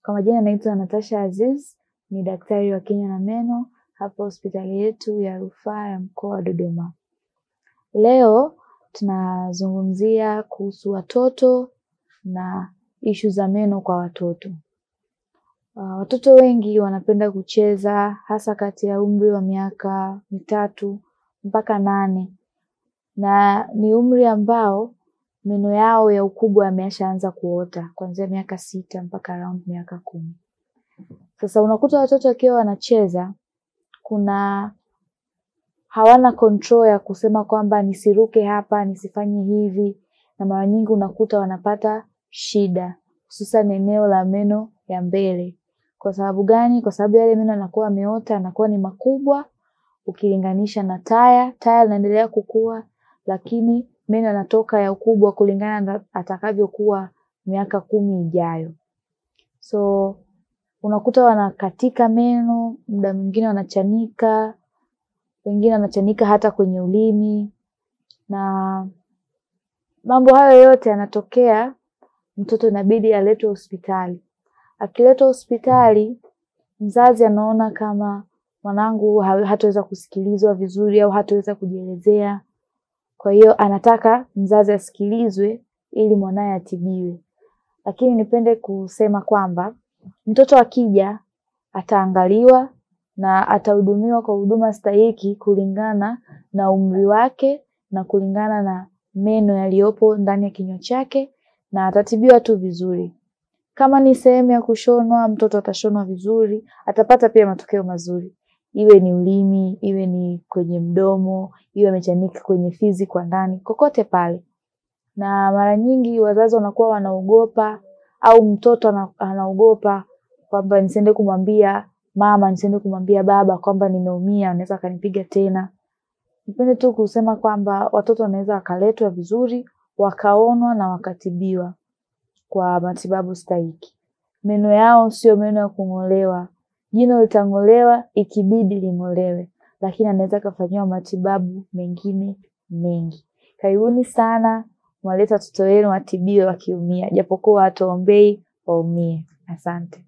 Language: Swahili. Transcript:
Kwa majina naitwa Natasha Aziz, ni daktari wa kinywa na meno hapa hospitali yetu ya Rufaa ya Mkoa wa Dodoma. Leo tunazungumzia kuhusu watoto na issue za meno kwa watoto. Watoto wengi wanapenda kucheza hasa kati ya umri wa miaka 3 mpaka 8. Na ni umri ambao meno yao ya ukubwa yameshaanza kuota kuanzia miaka 6 mpaka around miaka 10. Sasa unakuta watoto wakiwa wanacheza hawana control ya kusema kwamba nisiruke hapa, nisifanye hivi, na mara nyingi unakuta wanapata shida hususan eneo la meno ya mbele. Kwa sababu gani? Kwa sababu yale meno yanakuwa yameota, yanakuwa ni makubwa ukilinganisha na taya linaendelea kukua, lakini meno yanatoka ya ukubwa kulingana na atakavyokuwa miaka 10 ijayo. So unakuta wanakatika meno, muda mwingine wanachanika, wengine wanachanika hata kwenye ulimi, na mambo hayo yote yanatokea, mtoto inabidi aletwe hospitali. Akiletwa hospitali, mzazi anaona kama mwanangu hataweza kusikilizwa vizuri au hataweza kujielezea. Kwa hiyo anataka mzazi asikilizwe ili mwanae atibiwe. Lakini nipende kusema kwamba mtoto akija ataangaliwa na atahudumiwa kwa huduma stahiki kulingana na umri wake na kulingana na meno yaliyopo ndani ya kinywa chake, na atatibiwa tu vizuri. Kama ni sehemu ya kushonwa, mtoto atashonwa vizuri, atapata pia matokeo mazuri. Iwe ni ulimi, iwe ni kwenye mdomo, iwe amechanika kwenye fizi kwa ndani, kokote pale. Na mara nyingi wazazi wanakuwa wanaogopa au mtoto anaogopa kwamba nisiende kumwambia mama, nisiende kumwambia baba kwamba nimeumia, anaweza akanipiga tena. Nipende tu kusema kwamba watoto wanaweza wakaletwa vizuri, wakaonwa na wakatibiwa kwa matibabu stahiki. Meno yao sio meno ya kung'olewa. Jino litang'olewa ikibidi ling'olewe, lakini anaweza kufanyiwa matibabu mengine mengi. Karibuni sana, mwaleta watoto wenu watibiwe wakiumia, japokuwa hatuombei waumie. Asante.